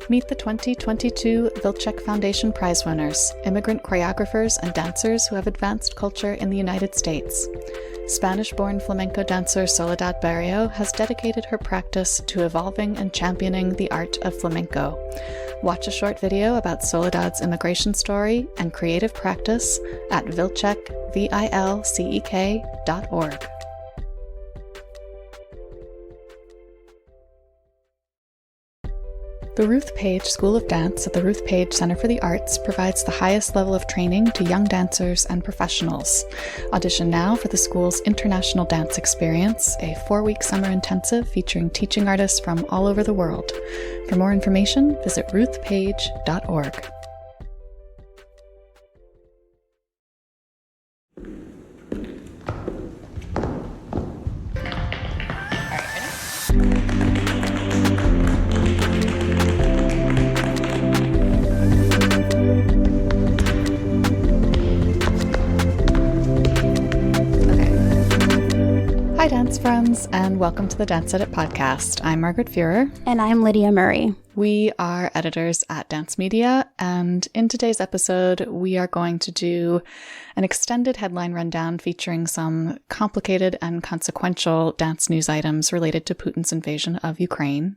Meet the 2022 Vilcek Foundation Prize winners, immigrant choreographers and dancers who have advanced culture in the United States. Spanish-born flamenco dancer Soledad Barrio has dedicated her practice to evolving and championing the art of flamenco. Watch a short video about Soledad's immigration story and creative practice at vilcek.org. The Ruth Page School of Dance at the Ruth Page Center for the Arts provides the highest level of training to young dancers and professionals. Audition now for the school's International Dance Experience, a 4-week summer intensive featuring teaching artists from all over the world. For more information, visit ruthpage.org. Hi dance friends, and welcome to the Dance Edit podcast. I'm Margaret Fuhrer. And I'm Lydia Murray. We are editors at Dance Media, and in today's episode, we are going to do an extended headline rundown featuring some complicated and consequential dance news items related to Putin's invasion of Ukraine.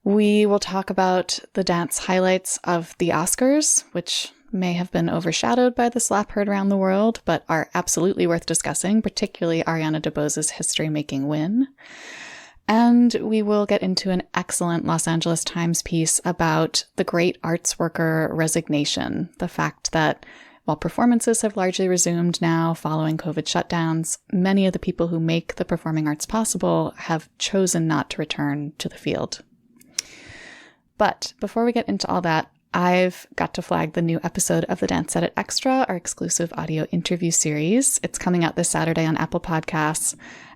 We will talk about the dance highlights of the Oscars, which may have been overshadowed by the slap heard around the world, but are absolutely worth discussing, particularly Ariana DeBose's history-making win. And we will get into an excellent Los Angeles Times piece about the great arts worker Resignation, the fact that while performances have largely resumed now following COVID shutdowns, many of the people who make the performing arts possible have chosen not to return to the field. But before we get into all that, I've got to flag the new episode of the Dance Edit Extra, our exclusive audio interview series. It's coming out this Saturday on Apple Podcasts,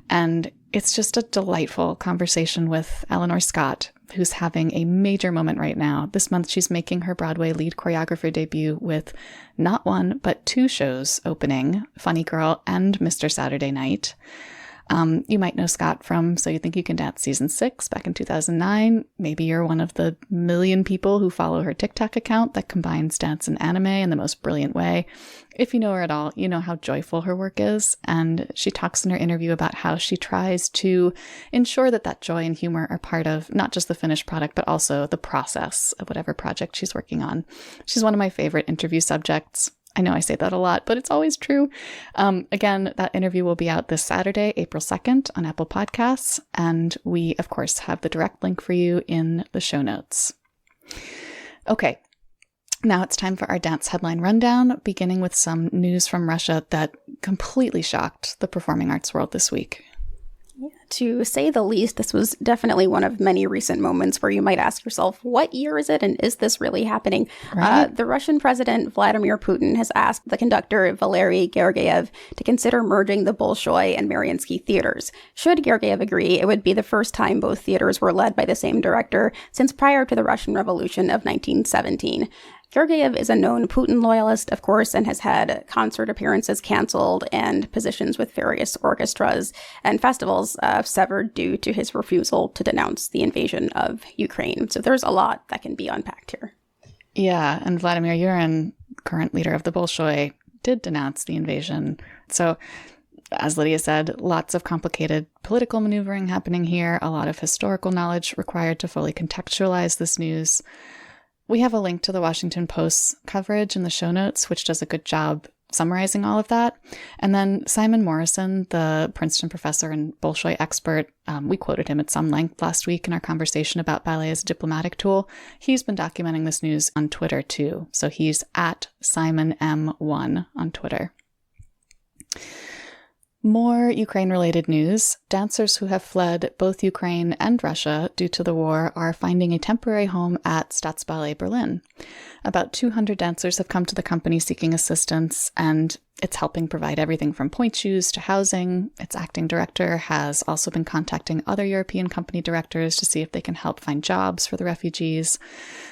and it's just a delightful conversation with Eleanor Scott, who's having a major moment right now. This month, she's making her Broadway lead choreographer debut with not one, but 2 shows opening, Funny Girl and Mr. Saturday Night. You might know Scott from So You Think You Can Dance Season 6 back in 2009. Maybe you're one of the million people who follow her TikTok account that combines dance and anime in the most brilliant way. If you know her at all, you know how joyful her work is. And she talks in her interview about how she tries to ensure that that joy and humor are part of not just the finished product, but also the process of whatever project she's working on. She's one of my favorite interview subjects. I know I say that a lot, but it's always true. Again, that interview will be out this Saturday, April 2nd on Apple Podcasts. And we, of course, have the direct link for you in the show notes. Okay, now it's time for our dance headline rundown, beginning with some news from Russia that completely shocked the performing arts world this week. To say the least, this was definitely one of many recent moments where you might ask yourself, what year is it and is this really happening? Right? The Russian President Vladimir Putin has asked the conductor Valery Gergiev to consider merging the Bolshoi and Mariinsky theaters. Should Gergiev agree, it would be the first time both theaters were led by the same director since prior to the Russian Revolution of 1917. Gergiev is a known Putin loyalist, of course, and has had concert appearances canceled and positions with various orchestras and festivals severed due to his refusal to denounce the invasion of Ukraine. So there's a lot that can be unpacked here. Yeah, and Vladimir Yurin, current leader of the Bolshoi, did denounce the invasion. So, as Lydia said, lots of complicated political maneuvering happening here, a lot of historical knowledge required to fully contextualize this news. We have a link to the Washington Post's coverage in the show notes, which does a good job summarizing all of that. And then Simon Morrison, the Princeton professor and Bolshoi expert, we quoted him at some length last week in our conversation about ballet as a diplomatic tool. He's been documenting this news on Twitter too. So he's at SimonM1 on Twitter. More Ukraine-related news. Dancers who have fled both Ukraine and Russia due to the war are finding a temporary home at Staatsballet Berlin. About 200 dancers have come to the company seeking assistance, and it's helping provide everything from point shoes to housing. Its acting director has also been contacting other European company directors to see if they can help find jobs for the refugees.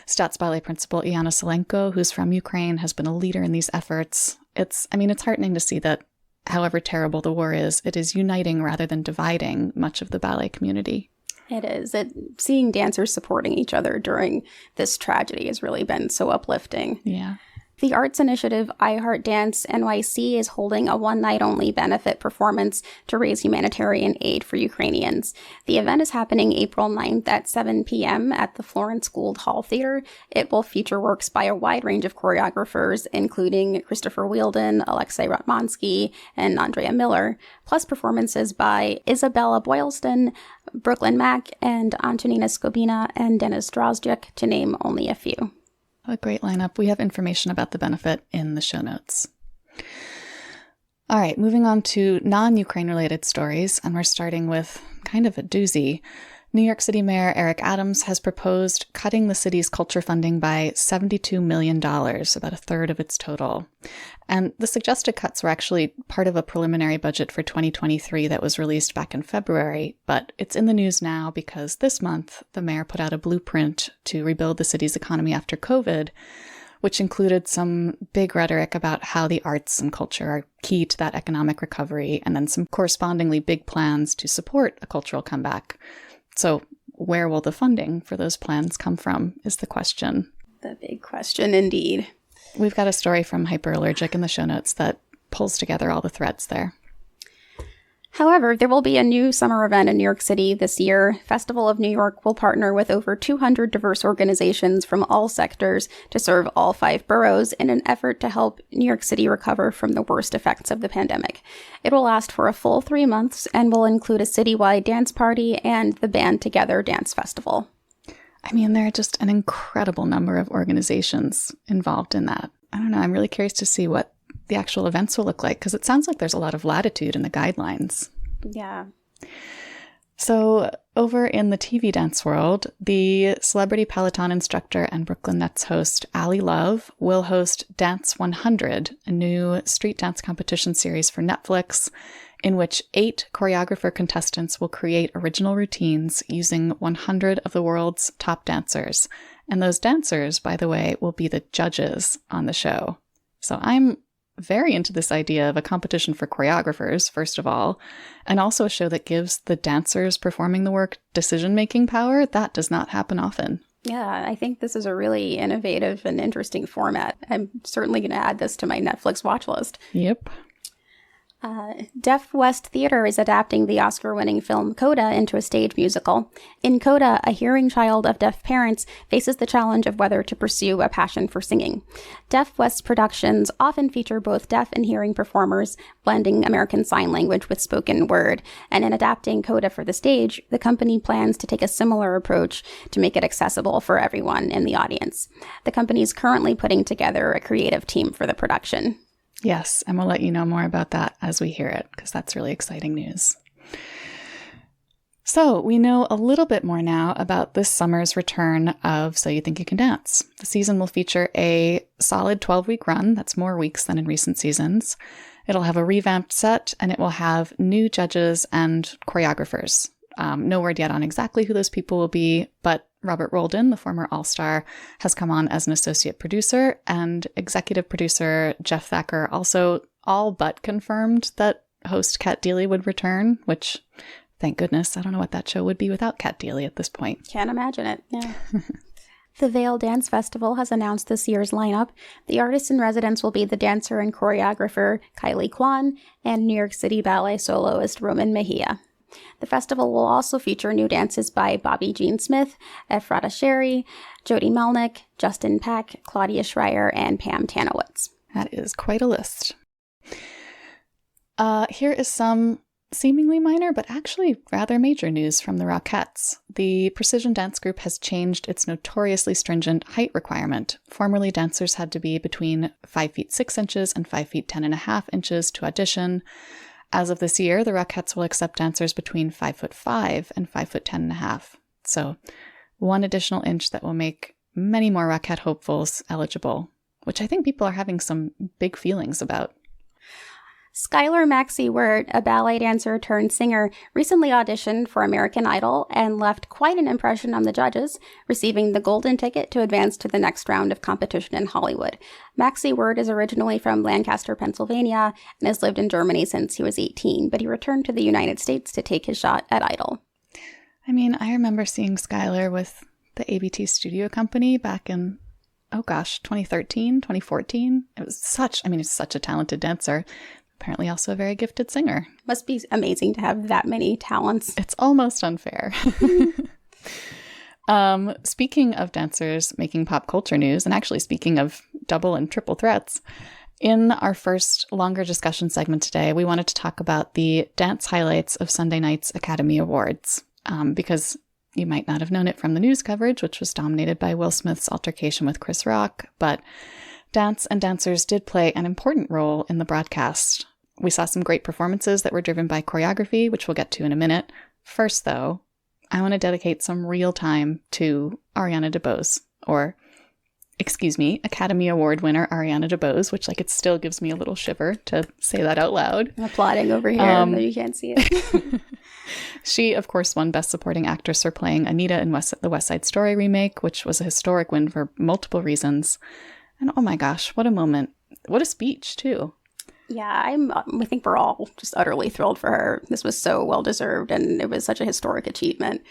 Staatsballet principal Iana Salenko, who's from Ukraine, has been a leader in these efforts. It's heartening to see that however terrible the war is, it is uniting rather than dividing much of the ballet community. It is. Seeing dancers supporting each other during this tragedy has really been so uplifting. Yeah. The arts initiative I Heart Dance NYC is holding a one-night-only benefit performance to raise humanitarian aid for Ukrainians. The event is happening April 9th at 7 p.m. at the Florence Gould Hall Theater. It will feature works by a wide range of choreographers, including Christopher Wheeldon, Alexei Ratmansky, and Andrea Miller, plus performances by Isabella Boylston, Brooklyn Mack, and Antonina Skobina and Denis Drozdiak, to name only a few. A great lineup. We have information about the benefit in the show notes. All right, moving on to non-Ukraine related stories, and we're starting with kind of a doozy. New York City Mayor Eric Adams has proposed cutting the city's culture funding by $72 million, about a third of its total. And the suggested cuts were actually part of a preliminary budget for 2023 that was released back in February, but it's in the news now because this month the mayor put out a blueprint to rebuild the city's economy after COVID, which included some big rhetoric about how the arts and culture are key to that economic recovery, and then some correspondingly big plans to support a cultural comeback. So where will the funding for those plans come from is the question. The big question indeed. We've got a story from Hyperallergic in the show notes that pulls together all the threads there. However, there will be a new summer event in New York City this year. Festival of New York will partner with over 200 diverse organizations from all sectors to serve all 5 boroughs in an effort to help New York City recover from the worst effects of the pandemic. It will last for a full 3 months and will include a citywide dance party and the Band Together Dance Festival. I mean, there are just an incredible number of organizations involved in that. I don't know. I'm really curious to see what the actual events will look like, because it sounds like there's a lot of latitude in the guidelines. Yeah. So over in the TV dance world, the celebrity Peloton instructor and Brooklyn Nets host Ally Love will host Dance 100, a new street dance competition series for Netflix, in which 8 choreographer contestants will create original routines using 100 of the world's top dancers. And those dancers, by the way, will be the judges on the show. So I'm very into this idea of a competition for choreographers, first of all, and also a show that gives the dancers performing the work decision-making power. That does not happen often. Yeah, I think this is a really innovative and interesting format. I'm certainly going to add this to my Netflix watch list. Yep. Deaf West Theater is adapting the Oscar-winning film Coda into a stage musical. In Coda, a hearing child of deaf parents faces the challenge of whether to pursue a passion for singing. Deaf West productions often feature both deaf and hearing performers, blending American Sign Language with spoken word. And in adapting Coda for the stage, the company plans to take a similar approach to make it accessible for everyone in the audience. The company is currently putting together a creative team for the production. Yes, and we'll let you know more about that as we hear it, because that's really exciting news. So we know a little bit more now about this summer's return of So You Think You Can Dance. The season will feature a solid 12-week run. That's more weeks than in recent seasons. It'll have a revamped set, and it will have new judges and choreographers. No word yet on exactly who those people will be, but Robert Roldan, the former All-Star, has come on as an associate producer, and executive producer Jeff Thacker also all but confirmed that host Kat Deely would return, which, thank goodness, I don't know what that show would be without Kat Deely at this point. Can't imagine it, yeah. The Vail Dance Festival has announced this year's lineup. The artist in residence will be the dancer and choreographer Kylie Kwan and New York City Ballet soloist Roman Mejia. The festival will also feature new dances by Bobby Jean Smith, Ephrata Sherry, Jody Melnick, Justin Peck, Claudia Schreier, and Pam Tanowitz. That is quite a list. Here is some seemingly minor, but actually rather major news from the Rockettes. The Precision Dance Group has changed its notoriously stringent height requirement. Formerly, dancers had to be between 5 feet 6 inches and 5 feet 10.5 inches to audition. As of this year, the Rockettes will accept dancers between 5'5" and 5'10.5". So 1 additional inch that will make many more Rockette hopefuls eligible, which I think people are having some big feelings about. Skylar Maxey Wirt, a ballet dancer turned singer, recently auditioned for American Idol and left quite an impression on the judges, receiving the golden ticket to advance to the next round of competition in Hollywood. Maxey Wirt is originally from Lancaster, Pennsylvania, and has lived in Germany since he was 18, but he returned to the United States to take his shot at Idol. I mean, I remember seeing Skylar with the ABT Studio Company back in, 2013, 2014. It's such a talented dancer. Apparently also a very gifted singer. Must be amazing to have that many talents. It's almost unfair. Speaking of dancers making pop culture news, and actually speaking of double and triple threats, in our first longer discussion segment today, we wanted to talk about the dance highlights of Sunday night's Academy Awards, because you might not have known it from the news coverage, which was dominated by Will Smith's altercation with Chris Rock, but dance and dancers did play an important role in the broadcast. We saw some great performances that were driven by choreography, which we'll get to in a minute. First, though, I want to dedicate some real time to Ariana DeBose, or, Academy Award winner Ariana DeBose, which, it still gives me a little shiver to say that out loud. I'm applauding over here, though you can't see it. She, of course, won Best Supporting Actress for playing Anita in the West Side Story remake, which was a historic win for multiple reasons. And oh my gosh, what a moment. What a speech, too. Yeah, I think we're all just utterly thrilled for her. This was so well-deserved, and it was such a historic achievement.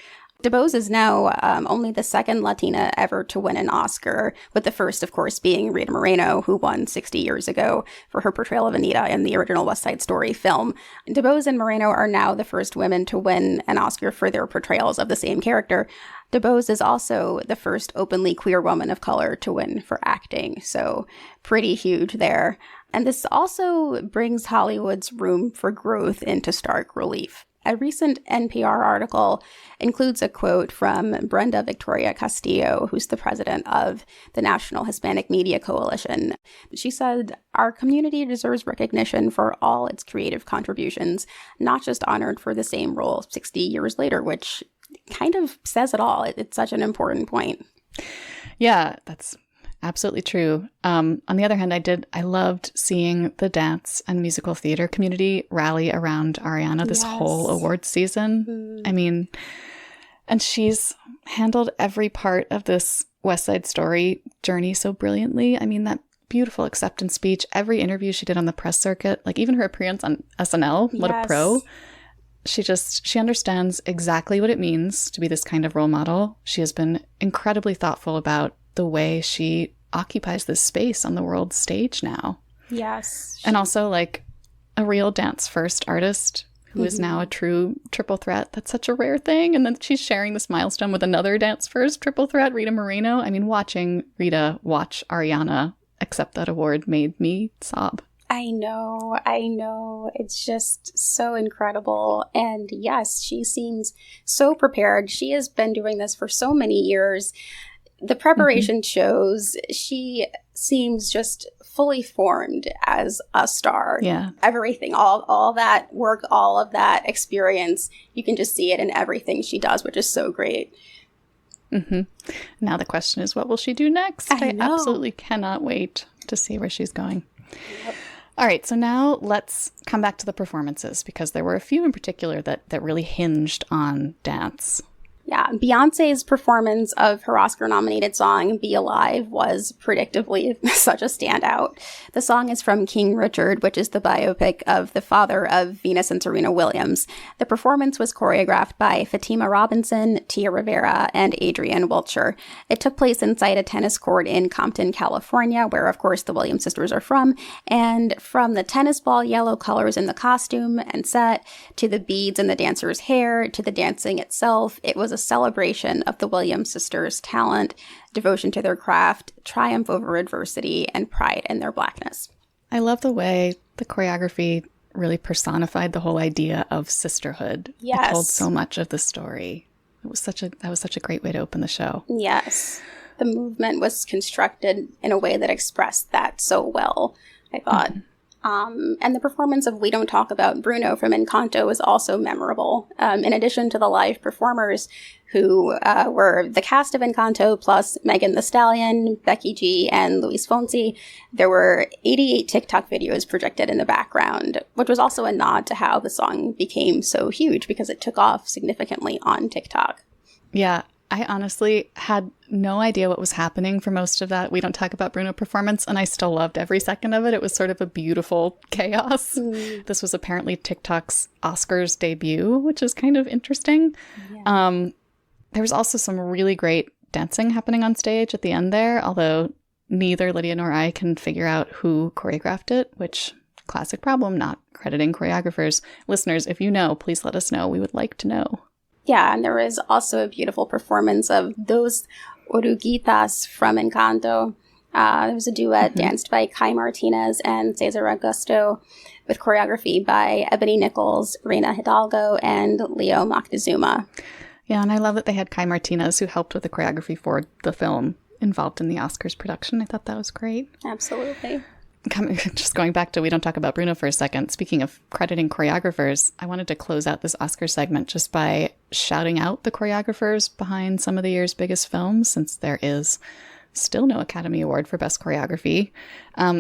DeBose is now only the second Latina ever to win an Oscar, with the first, of course, being Rita Moreno, who won 60 years ago for her portrayal of Anita in the original West Side Story film. DeBose and Moreno are now the first women to win an Oscar for their portrayals of the same character. DeBose is also the first openly queer woman of color to win for acting, so pretty huge there. And this also brings Hollywood's room for growth into stark relief. A recent NPR article includes a quote from Brenda Victoria Castillo, who's the president of the National Hispanic Media Coalition. She said, "Our community deserves recognition for all its creative contributions, not just honored for the same role 60 years later," which kind of says it all. It's such an important point. Yeah, that's absolutely true. On the other hand, I loved seeing the dance and musical theater community rally around Ariana this whole awards season. I mean, and she's handled every part of this West Side Story journey so brilliantly. I mean, that beautiful acceptance speech, every interview she did on the press circuit, even her appearance on SNL, what a pro. She understands exactly what it means to be this kind of role model. She has been incredibly thoughtful about the way she occupies this space on the world stage now. Yes. And also a real dance first artist who is now a true triple threat. That's such a rare thing. And then she's sharing this milestone with another dance first triple threat, Rita Moreno. I mean, watching Rita watch Ariana accept that award made me sob. I know. It's just so incredible. And yes, she seems so prepared. She has been doing this for so many years. The preparation shows she seems just fully formed as a star. Yeah. Everything, all that work, all of that experience, you can just see it in everything she does, which is so great. Now the question is, what will she do next? I absolutely cannot wait to see where she's going. Yep. All right, so now let's come back to the performances, because there were a few in particular that really hinged on dance. Yeah, Beyonce's performance of her Oscar-nominated song, Be Alive, was predictably such a standout. The song is from King Richard, which is the biopic of the father of Venus and Serena Williams. The performance was choreographed by Fatima Robinson, Tia Rivera, and Adrienne Wiltshire. It took place inside a tennis court in Compton, California, where, of course, the Williams sisters are from. And from the tennis ball yellow colors in the costume and set, to the beads in the dancer's hair, to the dancing itself, it was a celebration of the Williams sisters' talent, devotion to their craft, triumph over adversity, and pride in their Blackness. I love the way the choreography really personified the whole idea of sisterhood. Yes. It told so much of the story. That was such a great way to open the show. Yes. The movement was constructed in a way that expressed that so well, I thought. And the performance of We Don't Talk About Bruno from Encanto was also memorable. In addition to the live performers who were the cast of Encanto plus Megan Thee Stallion, Becky G, and Luis Fonsi, there were 88 TikTok videos projected in the background, which was also a nod to how the song became so huge because it took off significantly on TikTok. Yeah, I honestly had no idea what was happening for most of that We Don't Talk About Bruno performance, and I still loved every second of it. It was sort of a beautiful chaos. This was apparently TikTok's Oscars debut, which is kind of interesting. Yeah. There was also some really great dancing happening on stage at the end there, although neither Lydia nor I can figure out who choreographed it, which, classic problem, not crediting choreographers. Listeners, if you know, please let us know. We would like to know. Yeah, and there was also a beautiful performance of Dos Oruguitas from Encanto. There was a duet danced by Kai Martinez and Cesar Augusto with choreography by Ebony Nichols, Reina Hidalgo, and Leo Moctezuma. Yeah, and I love that they had Kai Martinez, who helped with the choreography for the film, involved in the Oscars production. I thought that was great. Absolutely. Just going back to We Don't Talk About Bruno for a second, speaking of crediting choreographers, I wanted to close out this Oscar segment just by shouting out the choreographers behind some of the year's biggest films, since there is still no Academy Award for Best Choreography.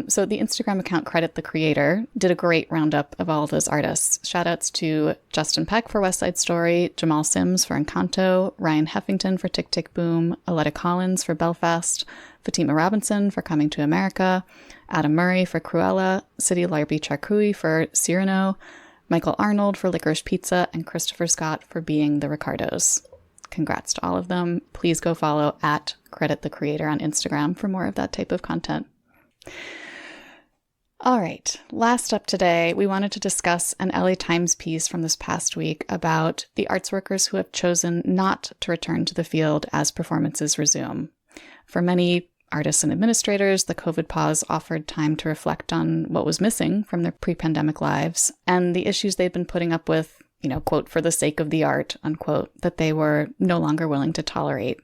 So the Instagram account Credit the Creator did a great roundup of all of those artists. Shoutouts to Justin Peck for West Side Story, Jamal Sims for Encanto, Ryan Heffington for Tick, Tick, Boom, Aletta Collins for Belfast, Fatima Robinson for Coming to America, Adam Murray for Cruella, Sidi Larbi Charkui for Cyrano, Michael Arnold for Licorice Pizza, and Christopher Scott for Being the Ricardos. Congrats to all of them. Please go follow at Credit the Creator on Instagram for more of that type of content. All right, last up today, we wanted to discuss an LA Times piece from this past week about the arts workers who have chosen not to return to the field as performances resume. For many artists and administrators, the COVID pause offered time to reflect on what was missing from their pre-pandemic lives and the issues they'd been putting up with, quote, for the sake of the art, unquote, that they were no longer willing to tolerate.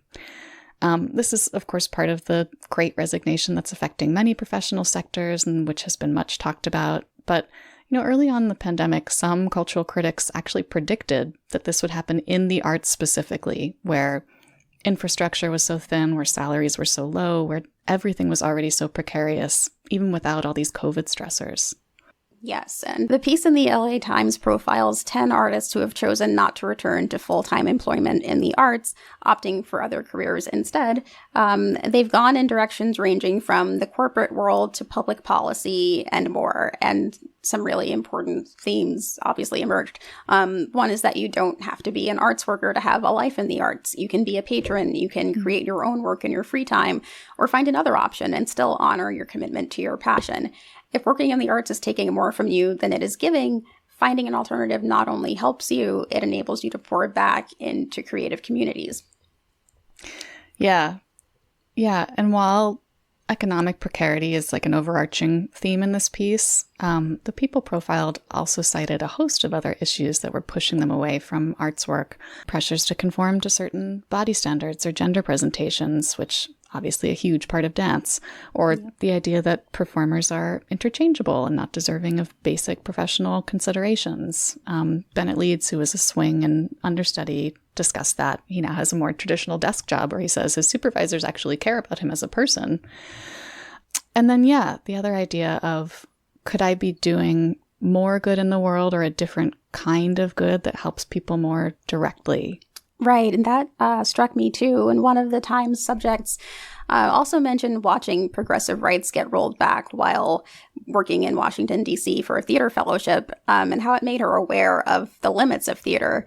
This is, of course, part of the great resignation that's affecting many professional sectors and which has been much talked about. But, early on in the pandemic, some cultural critics actually predicted that this would happen in the arts specifically, where infrastructure was so thin, where salaries were so low, where everything was already so precarious, even without all these COVID stressors. Yes, and the piece in the LA Times profiles 10 artists who have chosen not to return to full-time employment in the arts, opting for other careers instead. They've gone in directions ranging from the corporate world to public policy and more, and some really important themes obviously emerged. One is that you don't have to be an arts worker to have a life in the arts. You can be a patron, you can create your own work in your free time, or find another option and still honor your commitment to your passion. If working in the arts is taking more from you than it is giving, finding an alternative not only helps you, it enables you to pour back into creative communities. Yeah. And while economic precarity is like an overarching theme in this piece, the people profiled also cited a host of other issues that were pushing them away from arts work. Pressures to conform to certain body standards or gender presentations, which obviously a huge part of dance, or the idea that performers are interchangeable and not deserving of basic professional considerations. Bennett Leeds, who was a swing and understudy, discussed that. He now has a more traditional desk job where he says his supervisors actually care about him as a person. And then, the other idea of, could I be doing more good in the world or a different kind of good that helps people more directly? Right, and that struck me too. And one of the Times subjects also mentioned watching progressive rights get rolled back while working in Washington, D.C. for a theater fellowship, and how it made her aware of the limits of theater.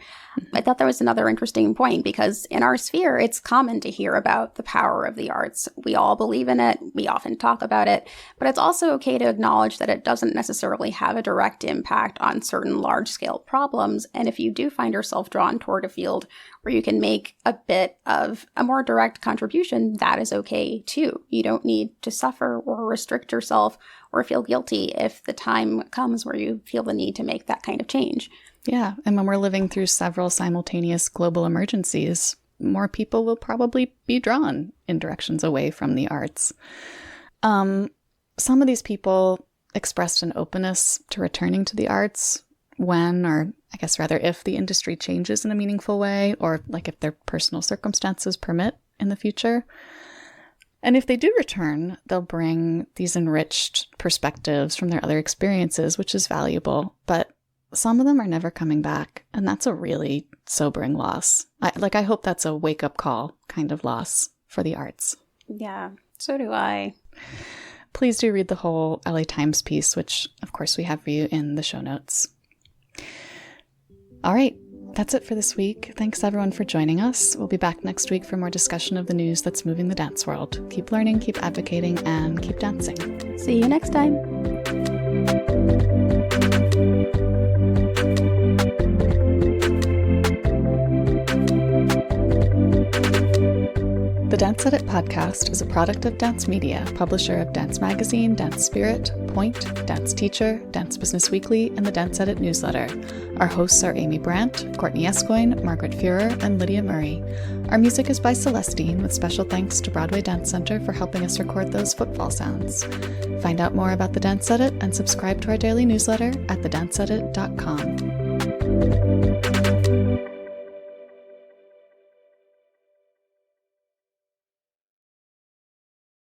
I thought that was another interesting point, because in our sphere, it's common to hear about the power of the arts. We all believe in it. We often talk about it. But it's also okay to acknowledge that it doesn't necessarily have a direct impact on certain large-scale problems. And if you do find yourself drawn toward a field where you can make a bit of a more direct contribution, that is okay too. You don't need to suffer or restrict yourself or feel guilty if the time comes where you feel the need to make that kind of change. Yeah, and when we're living through several simultaneous global emergencies, more people will probably be drawn in directions away from the arts. Some of these people expressed an openness to returning to the arts when, or I guess rather if, the industry changes in a meaningful way, or like if their personal circumstances permit in the future. And if they do return, they'll bring these enriched perspectives from their other experiences, which is valuable. But some of them are never coming back, and that's a really sobering loss. I hope that's a wake-up call kind of loss for the arts. Yeah, so do I. Please do read the whole LA Times piece, which, of course, we have for you in the show notes. All right, that's it for this week. Thanks, everyone, for joining us. We'll be back next week for more discussion of the news that's moving the dance world. Keep learning, keep advocating, and keep dancing. See you next time. The Dance Edit podcast is a product of Dance Media, publisher of Dance Magazine, Dance Spirit, Point, Dance Teacher, Dance Business Weekly, and the Dance Edit newsletter. Our hosts are Amy Brandt, Courtney Escoyne, Margaret Fuhrer, and Lydia Murray. Our music is by Celestine, with special thanks to Broadway Dance Center for helping us record those footfall sounds. Find out more about the Dance Edit and subscribe to our daily newsletter at thedanceedit.com.